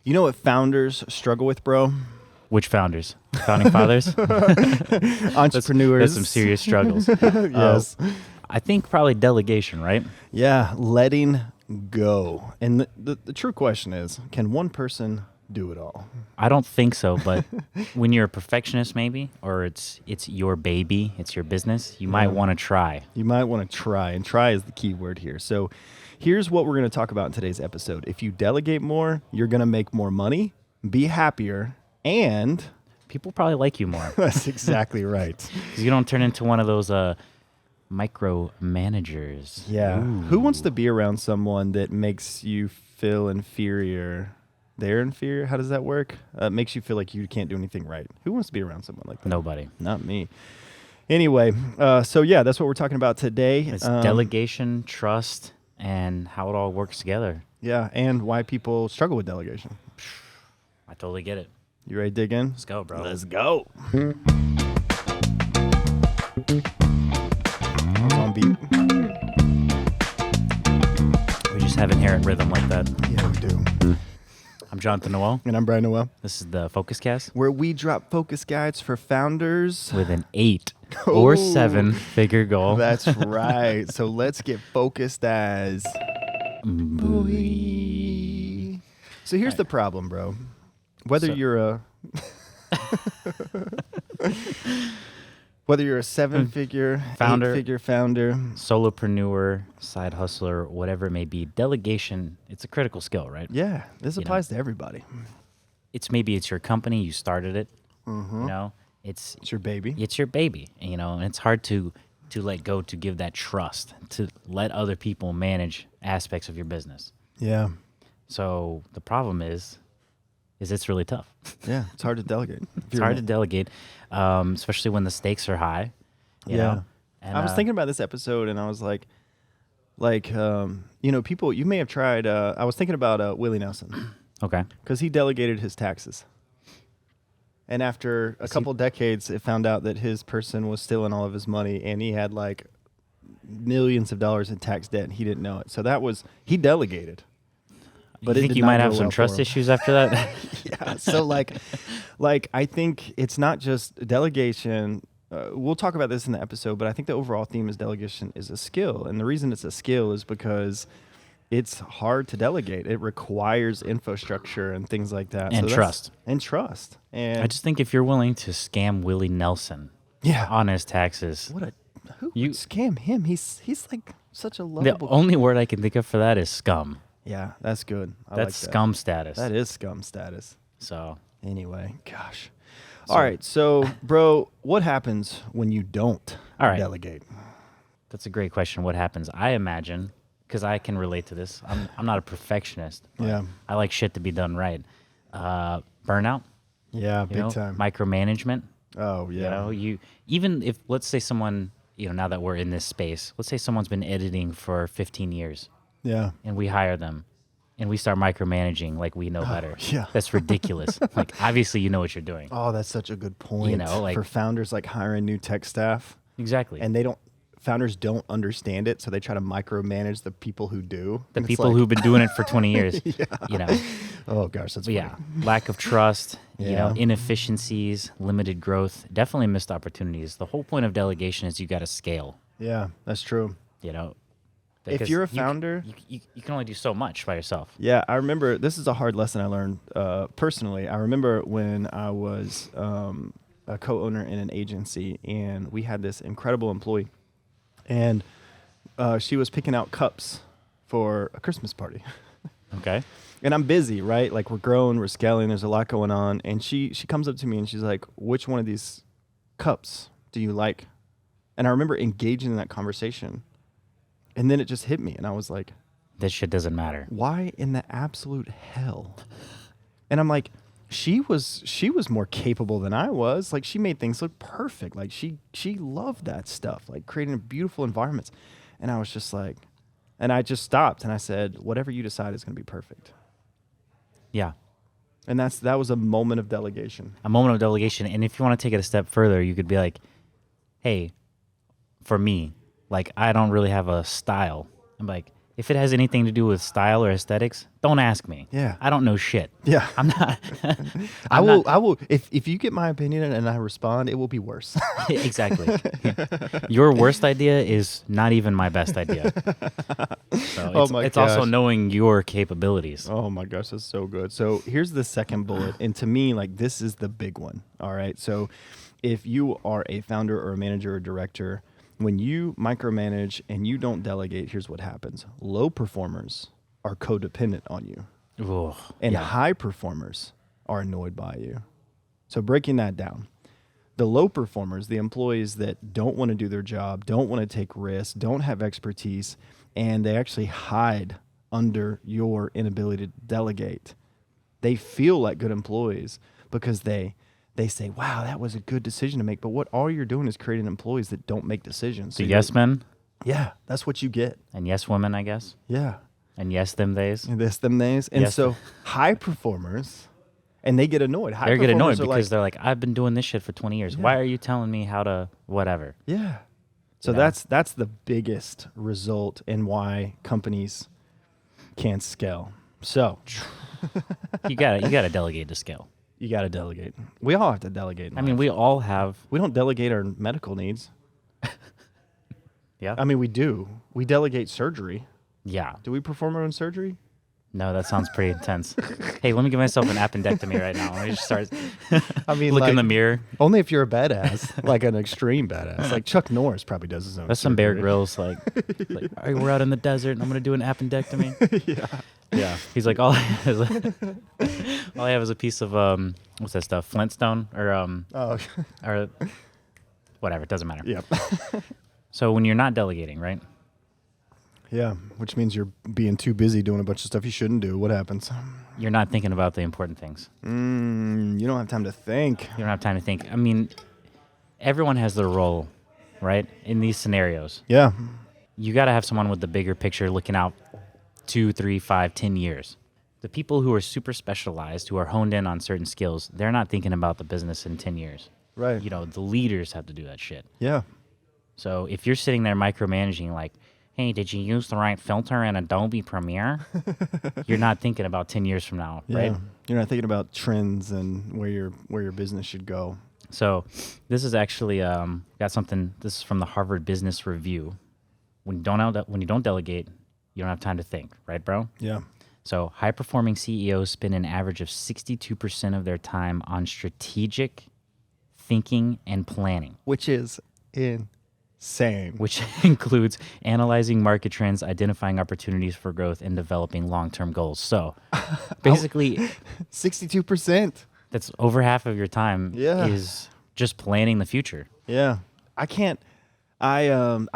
You know what founders struggle with, bro? Which founders? Founding fathers? Entrepreneurs. That's some serious struggles. Yes. I think probably delegation, right? Yeah, letting go. And the true question is, can one person do it all? I don't think so, but when you're a perfectionist maybe, or it's your baby, it's your business, you might want to try. You might want to try, and try is the key word here. So here's what we're going to talk about in today's episode. If you delegate more, you're going to make more money, be happier, and People probably like you more that's exactly right. because you don't turn into one of those micro managers. Yeah. Ooh. Who wants to be around someone that makes you feel inferior? They're inferior? How does that work? Makes you feel like you can't do anything right. Who wants to be around someone like that? Nobody. Not me. Anyway, so yeah, that's what we're talking about today. It's delegation, trust, and how it all works together. Yeah, and why people struggle with delegation. I totally get it. You ready to dig in? Let's go, bro. Let's go. I was on beat. We just have inherent rhythm like that. Yeah, we do. I'm Jonathan Noel. And I'm Brian Noel, This is the Focus Cast where we drop focus guides for founders. with an 8 or Oh. 7-figure goal. That's right. So let's get focused as. So here's the problem, bro. Whether So- you're a whether you're a 7-figure, Founder. 8-figure founder, Solopreneur, side hustler, whatever it may be, delegation, it's a critical skill, right? yeah, this You know. applies to everybody. Maybe it's your company, you started it, Mm-hmm. you know, it's It's your baby. your baby, you know, and it's hard to let go, to give that trust, to let other people manage aspects of your business. Yeah, So the problem is it's really tough. yeah. It's hard to delegate. It's hard to delegate, especially when the stakes are high. You Yeah. know? And, I was thinking about this episode, and I was like, people. You may have tried. I was thinking about Willie Nelson okay. because he delegated his taxes, and after a couple decades, it found out that his person was stealing all of his money, and he had like millions of dollars in tax debt, and he didn't know it. So he delegated. But you it think did you not might go have some well for trust him. issues after that? Yeah. So like I think it's not just delegation. We'll talk about this in the episode, but I think the overall theme is delegation is a skill. And the reason it's a skill is because it's hard to delegate. It requires infrastructure and things like that. And trust. And trust. And I just think if you're willing to scam Willie Nelson yeah. on his taxes, Who You- would scam him? He's like such a the lovable. only word I can think of for that is scum. Yeah, that's good. I That's like that. scum status. That is scum status. So Anyway, gosh. So- All right, so bro, what happens when you don't All right. delegate? that's a great question. What happens? I imagine, because I can relate to this. I'm not a perfectionist. But Yeah. I like shit to be done right. Burnout. Yeah, You big know, time. micromanagement. Oh, yeah. You know, even if, let's say someone, now that we're in this space, let's say someone's been editing for 15 years Yeah. and we hire them and we start micromanaging like we know better. yeah. That's ridiculous. Like, obviously, you know what you're doing. Oh, that's such a good point. like- for founders like hiring new tech staff, Exactly. and founders don't understand it, so they try to micromanage the people who do. the And it's people like, who've been doing it for 20 years, Oh gosh, that's But funny. yeah, lack of trust, Yeah. inefficiencies, limited growth, definitely missed opportunities. The whole point of delegation is you got to scale, Yeah, that's true. If because you're a you c- founder, you can only do so much by yourself. yeah, I remember this is a hard lesson I learned personally. I remember when I was a co-owner in an agency, and we had this incredible employee, and she was picking out cups for a Christmas party. Okay. And I'm busy, right? Like we're growing, we're scaling, there's a lot going on. And she comes up to me and she's like, which one of these cups do you like? And I remember engaging in that conversation. And then it just hit me. And I was like, This shit doesn't matter. why in the absolute hell? And I'm like, she was more capable than I was. Like she made things look perfect. Like she loved that stuff, like creating beautiful environments. And I was just like, and I just stopped and I said, whatever you decide is going to be perfect. Yeah. And that was a moment of delegation. A moment of delegation. And if you want to take it a step further, you could be like, hey, for me, like, I don't really have a style. I'm like, If it has anything to do with style or aesthetics, don't ask me. Yeah. I don't know shit. Yeah. I'm not. I will. If you get my opinion and I respond, it will be worse. Exactly. Your worst idea is not even my best idea. So Oh my it's also gosh. knowing your capabilities. Oh my gosh, that's so good. So here's the second bullet. And to me, like, this is the big one. All right. So if you are a founder or a manager or director, when you micromanage and you don't delegate, here's what happens. Low performers are codependent on you, Ooh, and yeah. high performers are annoyed by you. So breaking that down, the low performers, the employees that don't want to do their job, don't want to take risks, don't have expertise, and they actually hide under your inability to delegate. They feel like good employees because they say, wow, that was a good decision to make. But what all you're doing is creating employees that don't make decisions. So yes men Yeah, that's what you get. and yes women, I guess. Yeah. And yes them days. And this, them, days. And Yes. so high performers, and they get annoyed. High They get annoyed performers are because they're like, I've been doing this shit for 20 years. Why are you telling me how to whatever? yeah. So You know? that's the biggest result in why companies can't scale. So You gotta delegate to scale. you got to delegate. We all have to delegate. in I mean, life. we all have. we don't delegate our medical needs. Yeah. I mean, we do. We delegate surgery. Yeah. Do we perform our own surgery? No, that sounds pretty intense. Hey, let me give myself an appendectomy right now. Let me just start. I mean, look in like, the mirror. only if you're a badass, like an extreme badass. Like Chuck Norris probably does his own. That's some Bear surgery. Grylls. Like all right, we're out in the desert and I'm gonna do an appendectomy. Yeah. He's like, all I have is a piece of what's that stuff? Flintstone Oh, or whatever. It doesn't matter. yep. So when you're not delegating, right? Yeah, which means you're being too busy doing a bunch of stuff you shouldn't do. What happens? You're not thinking about the important things. You don't have time to think. You don't have time to think. I mean, everyone has their role, right? In these scenarios, Yeah. you got to have someone with the bigger picture looking out 2, 3, 5, 10 years. The people who are super specialized, who are honed in on certain skills, they're not thinking about the business in 10 years. Right. You know, the leaders have to do that shit. Yeah. So if you're sitting there micromanaging like, hey, did you use the right filter in Adobe Premiere? You're not thinking about 10 years from now, Yeah. right? You're not thinking about trends and where your business should go. So this is actually got something. This is from the Harvard Business Review. When you don't delegate, you don't have time to think, right, bro? Yeah. So high-performing CEOs spend an average of 62% of their time on strategic thinking and planning, Which is insane. which includes analyzing market trends, identifying opportunities for growth, and developing long-term goals. So basically, 62%. that's over half of your time Yeah. is just planning the future. Yeah. I can't. I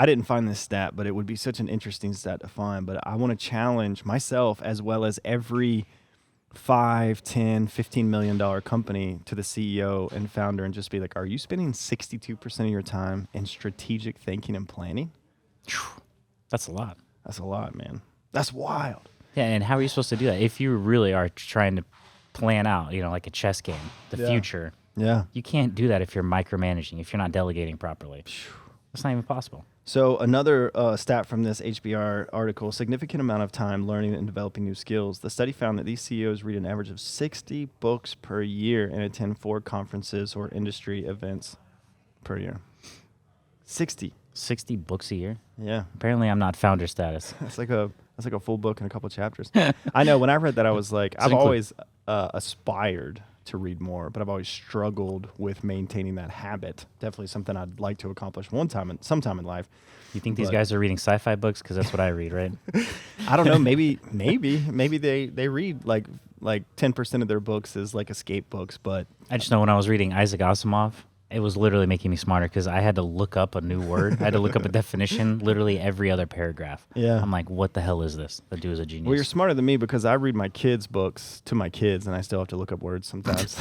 didn't find this stat, but it would be such an interesting stat to find. But I want to challenge myself as well as every 5, 10, $15 million company to the CEO and founder and just be like, are you spending 62% of your time in strategic thinking and planning? That's a lot. That's a lot, man. That's wild. Yeah, and how are you supposed to do that? If you really are trying to plan out, like a chess game, the Yeah. future, Yeah. you can't do that if you're micromanaging, if you're not delegating properly. That's not even possible. So another stat from this HBR article, significant amount of time learning and developing new skills. The study found that these CEOs read an average of 60 books per year and attend 4 conferences or industry events per year. 60. 60 books a year? Yeah. Apparently I'm not founder status. That's like a full book and a couple chapters. I know when I read that, I was like, I've include- always aspired to read more, but I've always struggled with maintaining that habit. Definitely something I'd like to accomplish sometime in life. You think these But- guys are reading sci-fi books? Because that's what I read, right? I don't know. Maybe they read like 10% of their books is like escape books, but I just know when I was reading Isaac Asimov, it was literally making me smarter because I had to look up a new word. I had to look up a definition literally every other paragraph. Yeah. I'm like, what the hell is this? That dude is a genius. well, you're smarter than me because I read my kids' books to my kids, and I still have to look up words sometimes.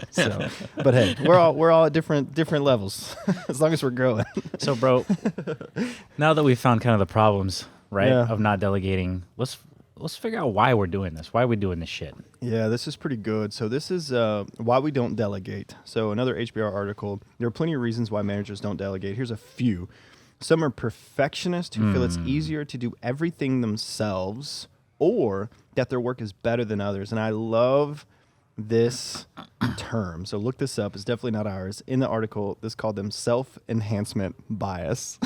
So, but hey, we're all at different levels as long as we're growing. So, bro, now that we've found kind of the problems, right, Yeah. of not delegating, let's figure out why we're doing this. Why are we doing this shit? Yeah, this is pretty good. So this is why we don't delegate. So another HBR article. There are plenty of reasons why managers don't delegate. Here's a few. Some are perfectionists who feel it's easier to do everything themselves, or that their work is better than others. And I love this term. So look this up. It's definitely not ours. In the article, this called them self-enhancement bias.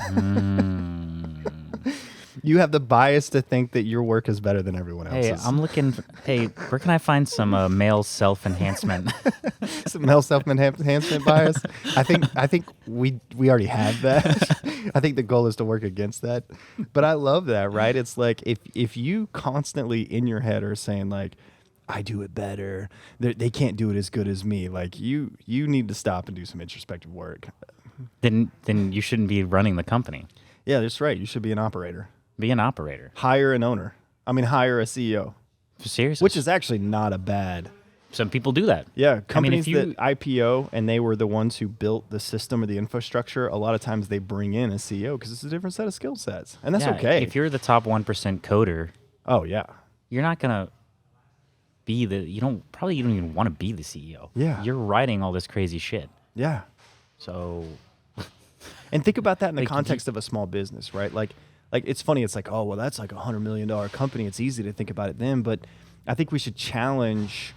You have the bias to think that your work is better than everyone else's. Hey, I'm looking. Hey, where can I find some male self-enhancement? Some male self-enhancement bias. I think we already have that. I think the goal is to work against that. But I love that, right? It's like if you constantly in your head are saying like, I do it better, they can't do it as good as me. Like you need to stop and do some introspective work. Then you shouldn't be running the company. Yeah, that's right. You should be an operator. Be an operator. Hire an owner. Hire a CEO. Seriously. Which is actually not a bad. Some people do that. Yeah, companies that IPO and they were the ones who built the system or the infrastructure, a lot of times they bring in a CEO because it's a different set of skill sets. And that's okay. If you're the top 1% coder, oh yeah, you're not going to be you don't even want to be the CEO. Yeah. You're writing all this crazy shit. Yeah. So. And think about that in the context of a small business, right? Like it's funny. It's like, oh, well, that's like $100 million company. It's easy to think about it then, but I think we should challenge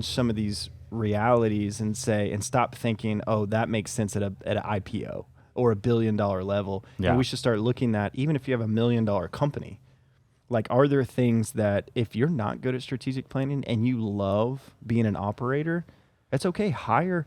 some of these realities and stop thinking, oh, that makes sense at an IPO or $1 billion level. Yeah. And we should start looking at, even if you have $1 million company, like, are there things that if you're not good at strategic planning and you love being an operator, it's okay. Hire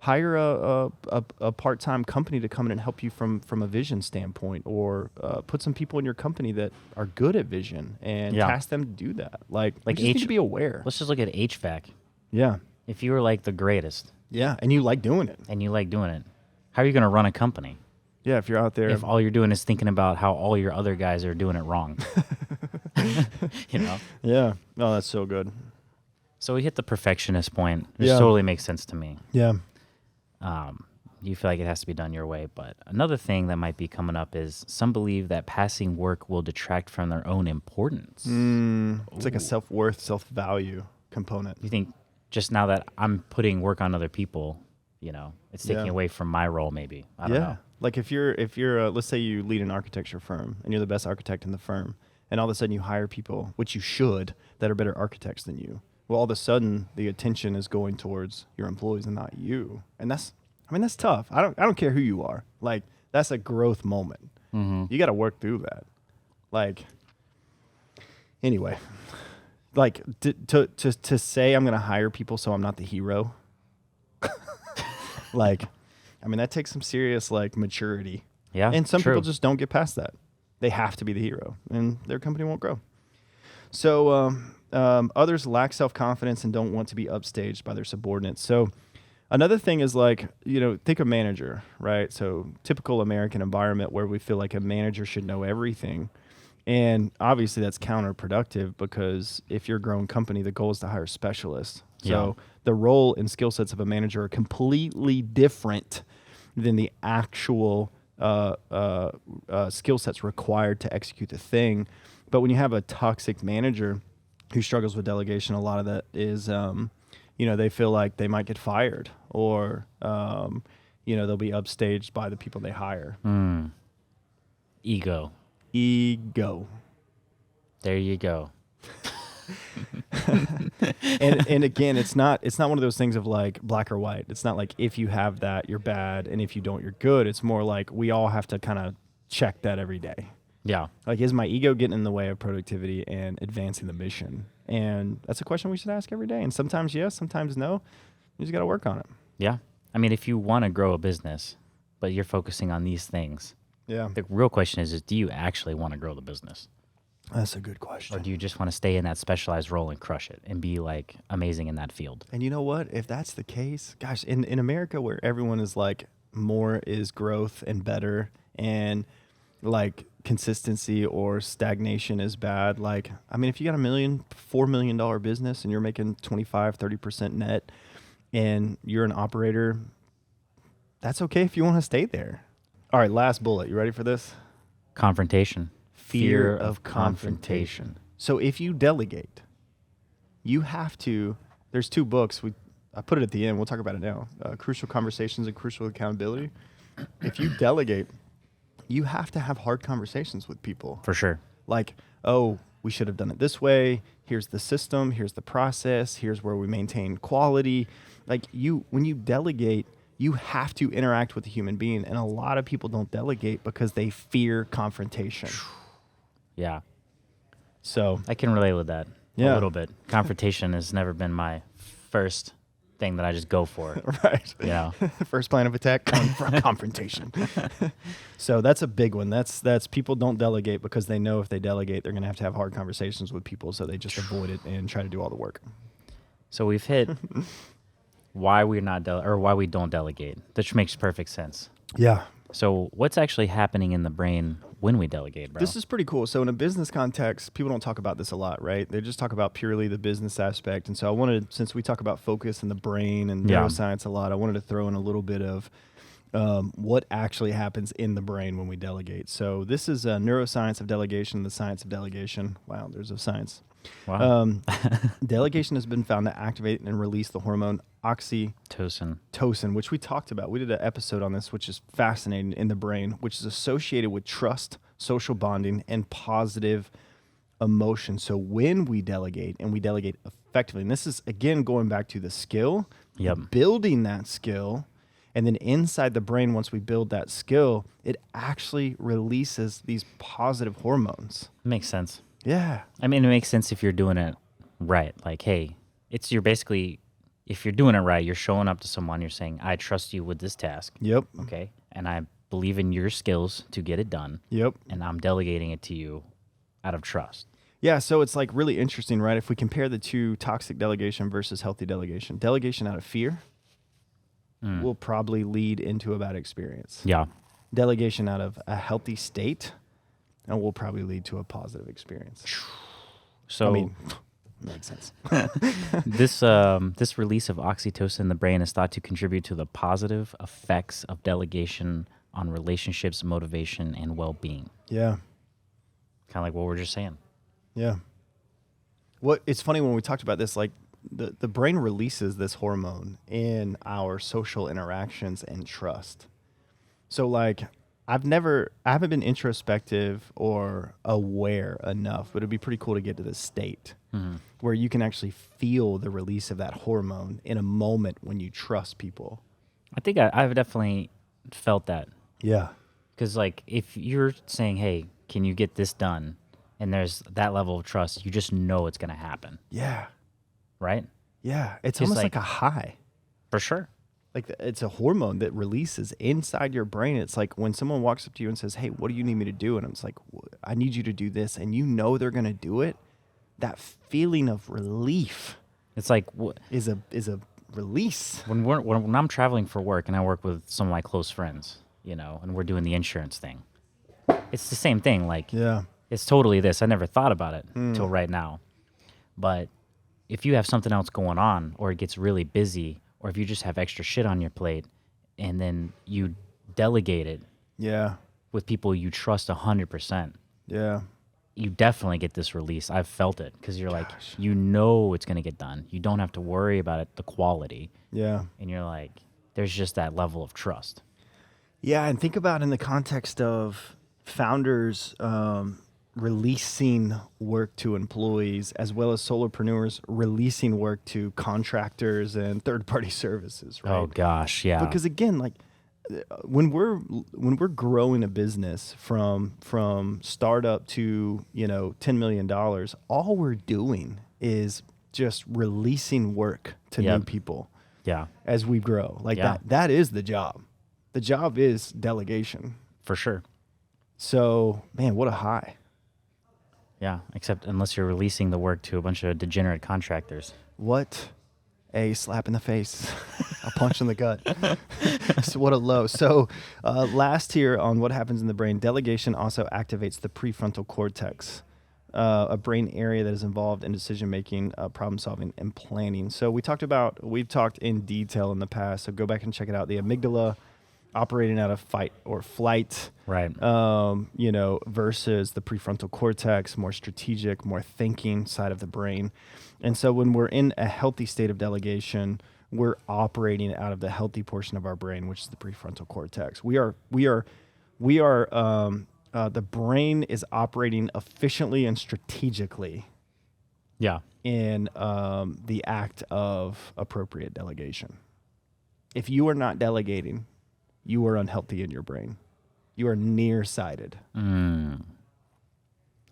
a part-time company to come in and help you from a vision standpoint, or put some people in your company that are good at vision and task them to do that. Like you just need to be aware. Let's just look at HVAC. Yeah. If you were like the greatest. Yeah, and you like doing it. How are you going to run a company? Yeah, if you're out there. If all you're doing is thinking about how all your other guys are doing it wrong. You know? Yeah. Oh, that's so good. So we hit the perfectionist point, which Yeah. totally makes sense to me. Yeah. You feel like it has to be done your way. But another thing that might be coming up is some believe that passing work will detract from their own importance. It's like a self-worth, self-value component. You think just now that I'm putting work on other people, it's taking away from my role maybe. I don't know. Like if you're let's say you lead an architecture firm and you're the best architect in the firm, and all of a sudden you hire people, which you should, that are better architects than you. Well, all of a sudden the attention is going towards your employees and not you. And that's tough. I don't care who you are. Like, that's a growth moment. Mm-hmm. You got to work through that. Like, anyway, like to say I'm going to hire people so I'm not the hero. Like, that takes some serious maturity. Yeah. And some true. people just don't get past that. They have to be the hero, and their company won't grow. So others lack self-confidence and don't want to be upstaged by their subordinates. So another thing is think of manager, right? So typical American environment where we feel like a manager should know everything. And obviously that's counterproductive, because if you're a growing company, the goal is to hire specialists. So the role and skill sets of a manager are completely different than the actual skill sets required to execute the thing. But when you have a toxic manager who struggles with delegation, a lot of that is, they feel like they might get fired, or, they'll be upstaged by the people they hire. Ego. There you go. and again, it's not one of those things of like black or white. It's not like if you have that, you're bad, and if you don't, you're good. It's more like we all have to kind of check that every day. Yeah. Like, is my ego getting in the way of productivity and advancing the mission? And that's a question we should ask every day. And sometimes yes, sometimes no. You just got to work on it. Yeah. If you want to grow a business, but you're focusing on these things, yeah, the real question is do you actually want to grow the business? That's a good question. Or do you just want to stay in that specialized role and crush it and be amazing in that field? And you know what? If that's the case, gosh, in America where everyone is like more is growth and better, and consistency or stagnation is bad. If you got $4 million business and you're making 25-30% net and you're an operator, that's okay if you want to stay there. All right, last bullet. You ready for this? Confrontation. Fear of confrontation. So if you delegate, you have to, there's 2 books. I put it at the end. We'll talk about it now. Crucial Conversations and Crucial Accountability. If you delegate, you have to have hard conversations with people. For sure. Like, oh, we should have done it this way. Here's the system. Here's the process. Here's where we maintain quality. Like when you delegate, you have to interact with a human being. And a lot of people don't delegate because they fear confrontation. Yeah. So I can relate with that a Yeah. little bit. Confrontation has never been my first thing that I just go for. right. You know? First plan of attack, confrontation. So that's a big one. That's people don't delegate because they know if they delegate, they're going to have hard conversations with people. So they just avoid it and try to do all the work. So we've hit why we're not or why we don't delegate, which makes perfect sense. Yeah. So what's actually happening in the brain when we delegate, bro? This is pretty cool. So in a business context, people don't talk about this a lot, right? They just talk about purely the business aspect. And so I wanted, since we talk about focus and the brain and Yeah. neuroscience a lot, I wanted to throw in a little bit of what actually happens in the brain when we delegate. So this is a neuroscience of delegation, the science of delegation. Wow, there's a science. Wow. Delegation has been found to activate and release the hormone Tosin. which we talked about. We did an episode on this, which is fascinating in the brain, which is associated with trust, social bonding, and positive emotion. So when we delegate and we delegate effectively, and this is, again, going back to the skill, Yep. building that skill, and then inside the brain, once we build that skill, it actually releases these positive hormones. Makes sense. Yeah. I mean, it makes sense if you're doing it right. Like, hey, you're basically, if you're doing it right, you're showing up to someone, you're saying, I trust you with this task. Yep. Okay. And I believe in your skills to get it done. Yep. And I'm delegating it to you out of trust. Yeah, so it's like really interesting, right? If we compare the two, toxic delegation versus healthy delegation, delegation out of fear will probably lead into a bad experience. Yeah. Delegation out of a healthy state and will probably lead to a positive experience. So I mean, makes sense. this release of oxytocin in the brain is thought to contribute to the positive effects of delegation on relationships, motivation, and well-being. Yeah, Kind of like what we're just saying. yeah. It's funny when we talked about this, like the brain releases this hormone in our social interactions and trust. So like I haven't been introspective or aware enough, but it'd be pretty cool to get to this state where you can actually feel the release of that hormone in a moment when you trust people. I think I've definitely felt that. Yeah. Because, like, if you're saying, hey, can you get this done? And there's that level of trust, you just know it's going to happen, Yeah. right? Yeah. It's Just almost like- like a high. For sure. Like it's a hormone that releases inside your brain. It's like when someone walks up to you and says, hey, what do you need me to do? And it's like, I need you to do this. And you know they're going to do it. That feeling of relief It's like is a release. when I'm traveling for work and I work with some of my close friends, you know, and we're doing the insurance thing. It's the same thing. Like, Yeah. it's totally this. I never thought about it until right now. But if you have something else going on or it gets really busy or if you just have extra shit on your plate and then you delegate it Yeah. with people you trust 100%, Yeah. you definitely get this release. I've felt it because you're like, you know it's going to get done. You don't have to worry about it, the quality. Yeah. And you're like, there's just that level of trust. Yeah. And think about in the context of founders releasing work to employees as well as solopreneurs releasing work to contractors and third-party services, right? Oh gosh, yeah. Because again, like when we're growing a business from startup to $10 million, all we're doing is just releasing work to new Yep. people Yeah, as we grow. Like Yeah. that is the job. The job is delegation. for sure. So man, what a high. Yeah, except unless you're releasing the work to a bunch of degenerate contractors. What a slap in the face, a punch in the gut. So what a low. So last here on what happens in the brain, delegation also activates the prefrontal cortex, a brain area that is involved in decision-making, problem solving, and planning. So we've talked in detail in the past, so go back and check it out. The amygdala operating out of fight or flight, Right. versus the prefrontal cortex, more strategic, more thinking side of the brain. And so when we're in a healthy state of delegation, we're operating out of the healthy portion of our brain, which is the prefrontal cortex. We are we are the brain is operating efficiently and strategically Yeah. in the act of appropriate delegation. If you are not delegating, you are unhealthy in your brain. You are nearsighted.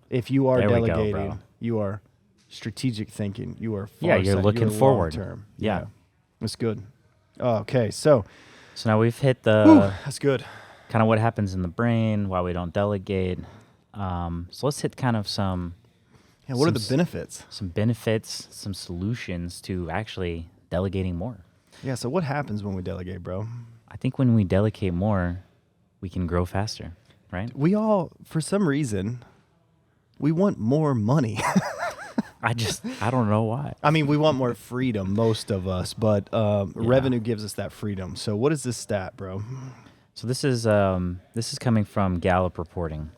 If you are There we go, delegating, bro. you are strategic thinking. You are Yeah, you're farsighted. looking You're forward. long-term. Yeah. That's good. Okay, so So now we've hit whew, the that's good. kind of what happens in the brain, why we don't delegate. So let's hit kind of some Yeah, what are the some benefits? some benefits, some solutions to actually delegating more. Yeah, so what happens when we delegate, bro? I think when we delegate more, we can grow faster, right? We all, for some reason, we want more money. I don't know why. I mean, we want more freedom, most of us, but revenue gives us that freedom. So what is this stat, bro? So this is coming from Gallup reporting.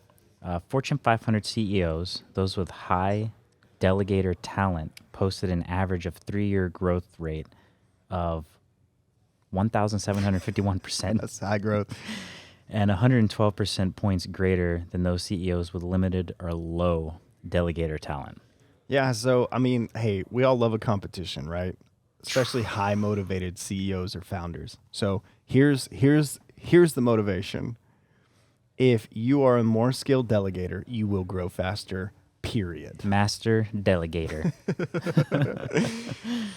Fortune 500 CEOs, those with high delegator talent, posted an average of 3-year growth rate of 1,751%. That's high growth. And 112% points greater than those CEOs with limited or low delegator talent. Yeah, so I mean, hey, we all love a competition, right? Especially high motivated CEOs or founders. So here's the motivation. If you are a more skilled delegator, you will grow faster, period. Master delegator.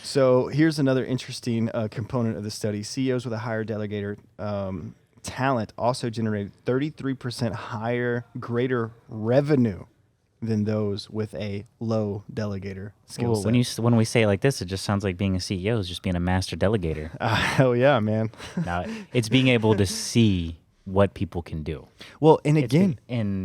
So here's another interesting component of the study. CEOs with a higher delegator talent also generated 33% higher, greater revenue than those with a low delegator skill set. When we say it like this, it just sounds like being a CEO is just being a master delegator. Hell yeah, man. Now, it's being able to see what people can do. Well, and again,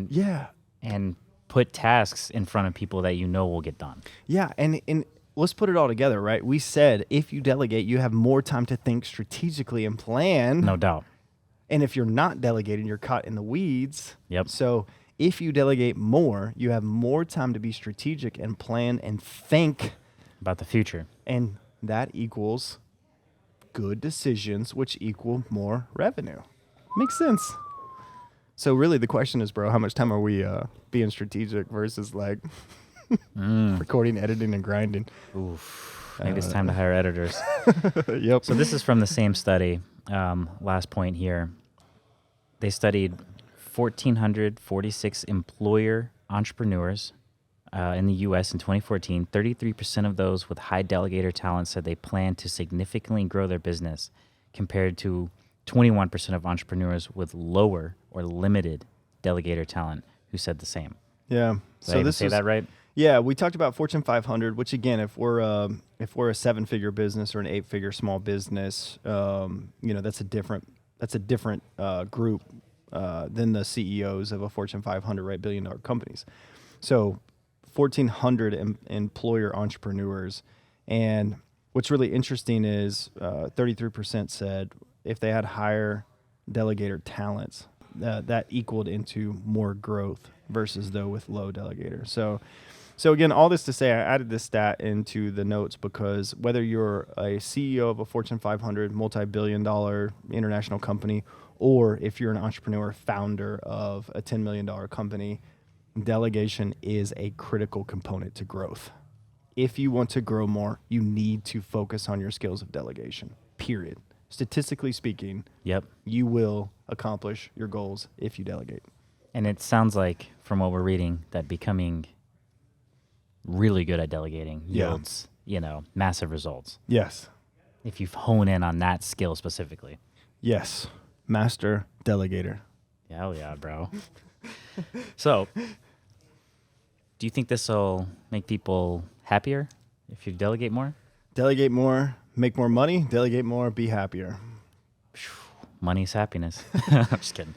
yeah, and put tasks in front of people that you know will get done. Yeah, and let's put it all together, right? We said if you delegate, you have more time to think strategically and plan. No doubt. And if you're not delegating, you're caught in the weeds. Yep. So if you delegate more, you have more time to be strategic and plan and think about the future. And that equals good decisions, which equal more revenue. Makes sense. So really the question is, bro, how much time are we being strategic versus like recording, editing, and grinding? Oof. Maybe it's time to hire editors. Yep. So this is from the same study. Last point here. They studied 1,446 employer entrepreneurs in the U.S. in 2014. 33% of those with high delegator talent said they plan to significantly grow their business, compared to 21% of entrepreneurs with lower or limited delegator talent who said the same. Yeah. Did I even say that right? Yeah, we talked about Fortune 500, which again, if we're a 7-figure business or an 8-figure small business, that's a different group than the CEOs of a Fortune 500, right, billion-dollar companies. So 1,400 employer entrepreneurs, and what's really interesting is 33% said if they had higher delegator talents, that equaled into more growth versus though with low delegator. So again, all this to say, I added this stat into the notes because whether you're a CEO of a Fortune 500 multi-billion-dollar international company, or if you're an entrepreneur founder of a $10 million company, delegation is a critical component to growth. If you want to grow more, you need to focus on your skills of delegation, period. Statistically speaking, Yep. you will accomplish your goals if you delegate. And it sounds like, from what we're reading, that becoming really good at delegating yields, massive results. Yes. If you hone in on that skill specifically. Yes. Master delegator. Hell yeah, bro. So, do you think this will make people happier if you delegate more? Delegate more, make more money. Delegate more, be happier. Money's happiness. I'm just kidding.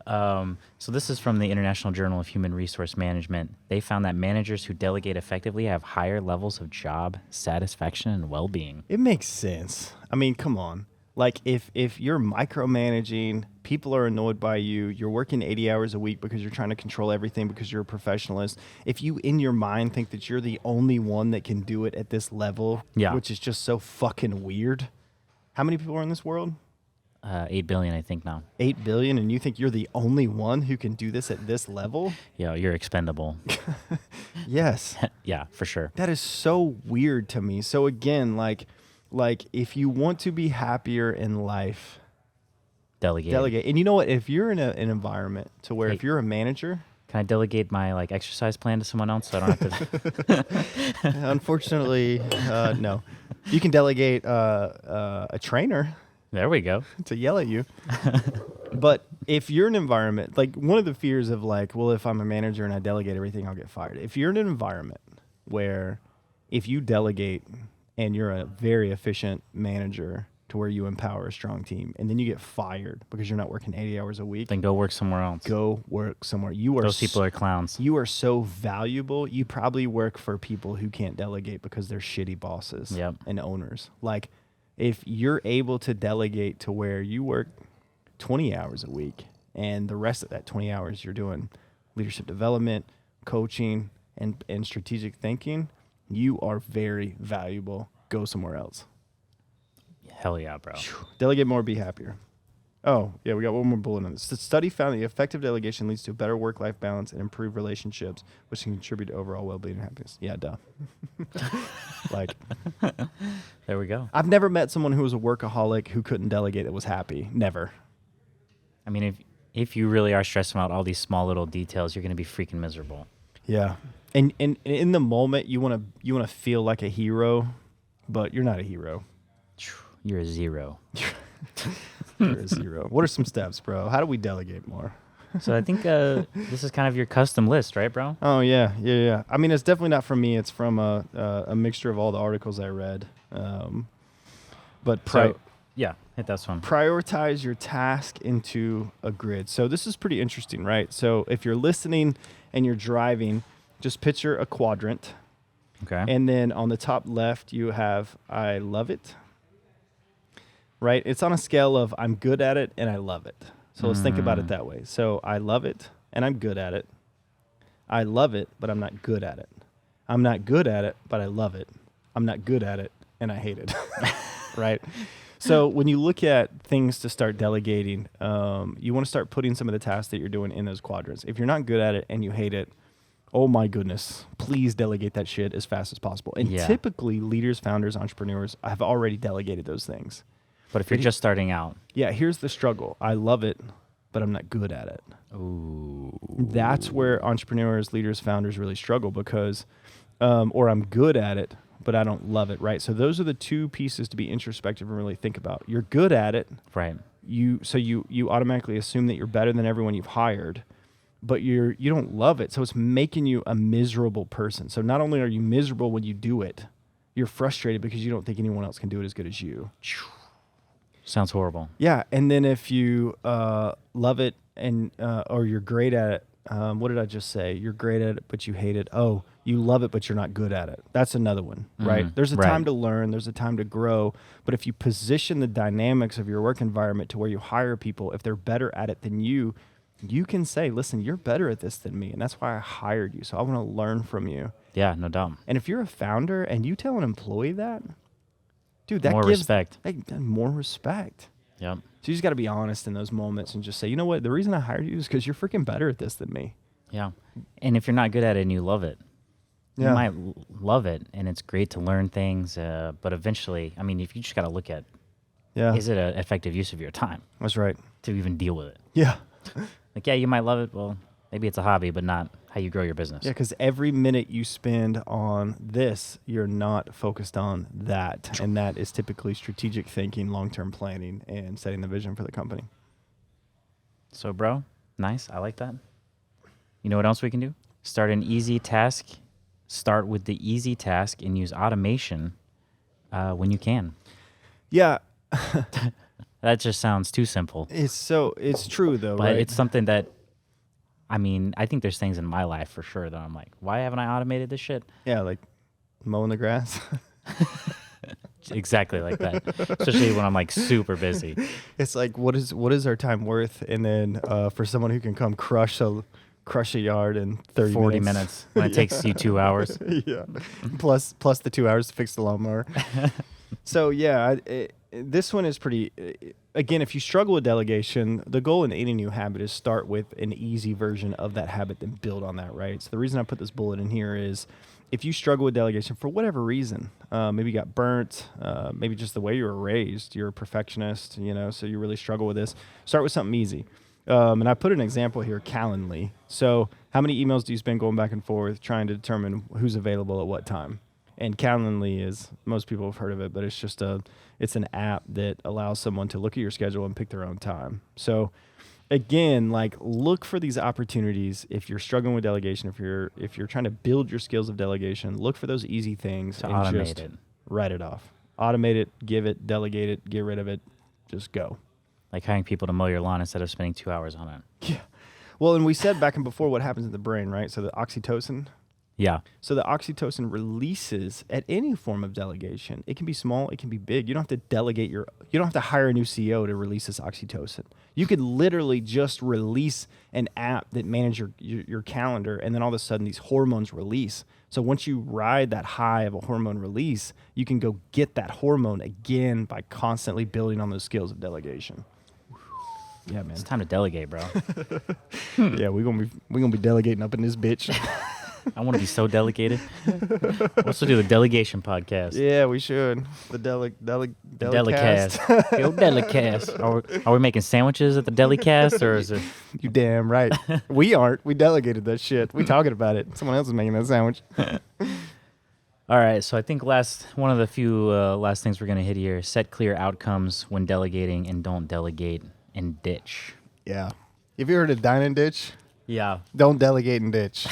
So this is from the International Journal of Human Resource Management. They found that managers who delegate effectively have higher levels of job satisfaction and well-being. It makes sense. I mean, come on. Like if you're micromanaging, people are annoyed by you, you're working 80 hours a week because you're trying to control everything because you're a professionalist. If you in your mind think that you're the only one that can do it at this level, which is just so fucking weird. How many people are in this world? 8 billion, I think now. 8 billion, and you think you're the only one who can do this at this level? Yeah, you're expendable. Yes. Yeah, for sure. That is so weird to me. So again, like if you want to be happier in life, delegate. And you know what? If you're in an environment to where Hey. if you're a manager, Can I delegate my like exercise plan to someone else so I don't have to? unfortunately, no. You can delegate a trainer There we go. to yell at you. But if you're in an environment, like one of the fears of like, well, if I'm a manager and I delegate everything, I'll get fired. If you're in an environment where if you delegate and you're a very efficient manager to where you empower a strong team and then you get fired because you're not working 80 hours a week, Then go work somewhere else. go work somewhere. You are Those people are clowns. you are so valuable. You probably work for people who can't delegate because they're shitty bosses Yep. and owners. Like if you're able to delegate to where you work 20 hours a week and the rest of that 20 hours you're doing leadership development, coaching, and strategic thinking, you are very valuable. Go somewhere else. Hell yeah, bro. Delegate more, be happier. Oh, yeah, we got one more bullet on this. The study found that effective delegation leads to a better work-life balance and improved relationships, which can contribute to overall well-being and happiness. Yeah, duh. Like, There we go. I've never met someone who was a workaholic who couldn't delegate that was happy. Never. I mean, if you really are stressing out all these small little details, you're gonna be freaking miserable. Yeah. And in the moment, you want to feel like a hero, but you're not a hero. You're a zero. You're a zero. What are some steps, bro? How do we delegate more? So I think this is kind of your custom list, right, bro? Oh yeah. I mean, it's definitely not from me. It's from a mixture of all the articles I read. But Yeah, hit that one. prioritize your task into a grid. So this is pretty interesting, right? So if you're listening and you're driving, just picture a quadrant, Okay. and then on the top left you have I love it. Right? It's on a scale of I'm good at it and I love it. So let's think about it that way. So I love it and I'm good at it. I love it, but I'm not good at it. I'm not good at it, but I love it. I'm not good at it and I hate it. Right? So when you look at things to start delegating, you want to start putting some of the tasks that you're doing in those quadrants. If you're not good at it and you hate it, oh my goodness, please delegate that shit as fast as possible. And Yeah. typically leaders, founders, entrepreneurs have already delegated those things. But if you're just starting out, Yeah, here's the struggle. I love it, but I'm not good at it. ooh, That's where entrepreneurs, leaders, founders really struggle because, or I'm good at it, but I don't love it, right? So those are the two pieces to be introspective and really think about. You're good at it. right? You automatically assume that you're better than everyone you've hired, but you don't love it. So it's making you a miserable person. So not only are you miserable when you do it, you're frustrated because you don't think anyone else can do it as good as you. Sounds horrible. Yeah, and then if you love it and or you're great at it, what did I just say? You're great at it, but you hate it. Oh, you love it, but you're not good at it. That's another one, right? There's a right. time to learn. There's a time to grow. But if you position the dynamics of your work environment to where you hire people, if they're better at it than you, you can say, listen, you're better at this than me, and that's why I hired you. So I want to learn from you. Yeah, no doubt. And if you're a founder and you tell an employee that, dude, that More gives respect. more respect. Yep. So you just got to be honest in those moments and just say, you know what? The reason I hired you is because you're freaking better at this than me. Yeah. And if you're not good at it and you love it, you might love it, and it's great to learn things. But eventually, I mean, if you just got to look at, is it an effective use of your time That's right. to even deal with it? Yeah. Like, yeah, you might love it. Well, maybe it's a hobby, but not how you grow your business. Yeah, because every minute you spend on this, you're not focused on that. And that is typically strategic thinking, long-term planning, and setting the vision for the company. So, bro, nice. I like that. You know what else we can do? Start an easy task. Start with the easy task and use automation when you can. Yeah. That just sounds too simple. It's true, though, But right? it's something that, I mean, I think there's things in my life for sure that I'm like, why haven't I automated this shit? Yeah, like mowing the grass. Exactly like that. Especially when I'm like super busy. It's like, what is our time worth? And then for someone who can come crush a yard in 30 40 minutes when it takes you 2 hours. Yeah. Plus the 2 hours to fix the lawnmower. So yeah, this one is pretty, again, if you struggle with delegation, the goal in any new habit is start with an easy version of that habit, then build on that, right? So the reason I put this bullet in here is if you struggle with delegation for whatever reason, maybe you got burnt, maybe just the way you were raised, you're a perfectionist, so you really struggle with this, start with something easy. And I put an example here, Calendly. So how many emails do you spend going back and forth trying to determine who's available at what time? And Calendly is, most people have heard of it, but it's an app that allows someone to look at your schedule and pick their own time. So again, like, look for these opportunities. If you're struggling with delegation, if you're trying to build your skills of delegation, look for those easy things To and automate just it. write it off. Automate it, give it, delegate it, get rid of it, just go. Like hiring people to mow your lawn instead of spending 2 hours on it. Yeah. Well, and we said back and before what happens in the brain, right? So the oxytocin. Yeah. So the oxytocin releases at any form of delegation. It can be small, it can be big. You don't have to you don't have to hire a new CEO to release this oxytocin. You could literally just release an app that manages your calendar, and then all of a sudden these hormones release. So once you ride that high of a hormone release, you can go get that hormone again by constantly building on those skills of delegation. Yeah, man. It's time to delegate, bro. Yeah, we're gonna be delegating up in this bitch. I want to be so delegated. We'll also do the delegation podcast. Yeah, we should. The Delicast. Delicast. Yo, Delicast. Are we making sandwiches at the Delicast, or is it? You damn right. We aren't. We delegated that shit. We talking about it. Someone else is making that sandwich. All right, so I think one of the few last things we're going to hit here, set clear outcomes when delegating and don't delegate and ditch. Yeah. Have you heard of dine and ditch? Yeah. Don't delegate and ditch.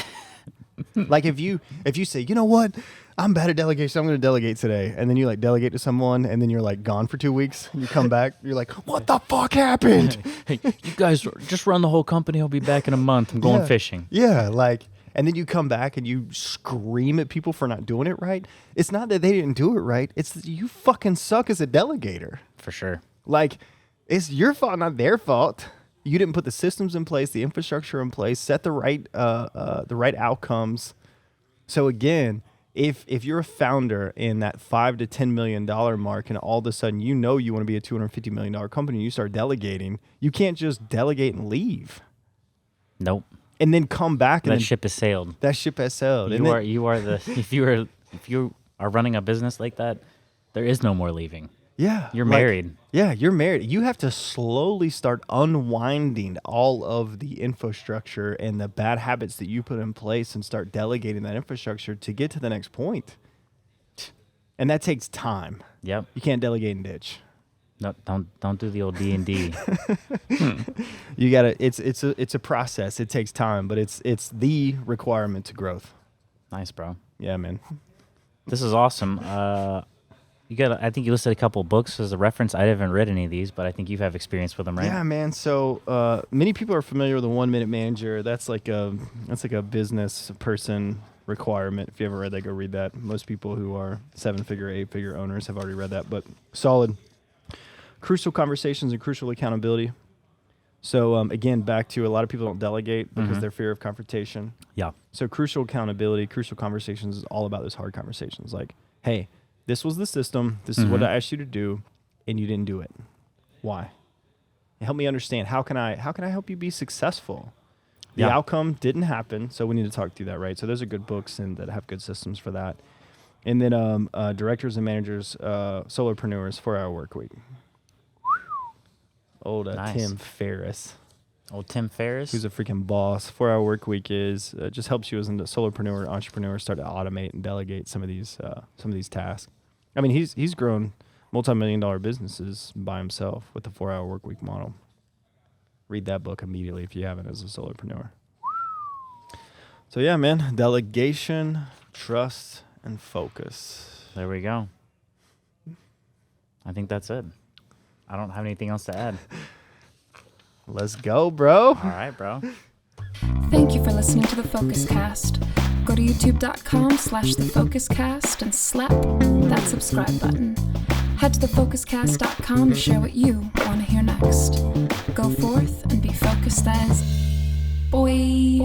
Like if you say, you know what, I'm bad at delegation, I'm going to delegate today, and then you like delegate to someone, and then you're like gone for 2 weeks, and you come back, you're like, what the fuck happened? Hey, you guys just run the whole company. I'll be back in a month. I'm going fishing. Yeah, like, and then you come back and you scream at people for not doing it right. It's not that they didn't do it right. It's that you fucking suck as a delegator. For sure. Like, it's your fault, not their fault. You didn't put the systems in place, the infrastructure in place, set the right outcomes. So again, if you're a founder in that $5 to $10 million mark, and all of a sudden you want to be a $250 million company, and you start delegating, you can't just delegate and leave. Nope. And then come back. That ship has sailed. That ship has sailed. If you are running a business like that, there is no more leaving. Yeah. You're married. Yeah, you're married. You have to slowly start unwinding all of the infrastructure and the bad habits that you put in place and start delegating that infrastructure to get to the next point. And that takes time. Yep. You can't delegate and ditch. No, don't do the old D&D. You gotta. It's a process. It takes time, but it's the requirement to growth. Nice, bro. Yeah, man. This is awesome. I think you listed a couple books as a reference. I haven't read any of these, but I think you have experience with them, right? Yeah, man. So many people are familiar with the 1 Minute Manager. That's like a business person requirement. If you ever read that, go read that. Most people who are 7-figure, 8-figure owners have already read that, but solid. Crucial conversations and crucial accountability. So again, back to a lot of people don't delegate because they're fear of confrontation. Yeah. So crucial accountability, crucial conversations is all about those hard conversations. Like, hey, this was the system. This is what I asked you to do, and you didn't do it. Why? Help me understand. How can I help you be successful? The outcome didn't happen, so we need to talk through that, right? So those are good books and that have good systems for that. And then directors and managers, solopreneurs, 4-hour work week. Old Nice. Tim Ferriss. Old Tim Ferriss. Who's a freaking boss. 4-hour work week is just helps you as a solopreneur, entrepreneur start to automate and delegate some of these tasks. I mean, he's grown multi-million-dollar businesses by himself with the 4-hour work week model. Read that book immediately if you haven't as a solopreneur. So yeah, man, delegation, trust, and focus. There we go. I think that's it. I don't have anything else to add. Let's go, bro. All right, bro. Thank you for listening to the Focus Cast. Go to youtube.com/thefocuscast and slap that subscribe button. Head to thefocuscast.com to share what you want to hear next. Go forth and be focused as boy.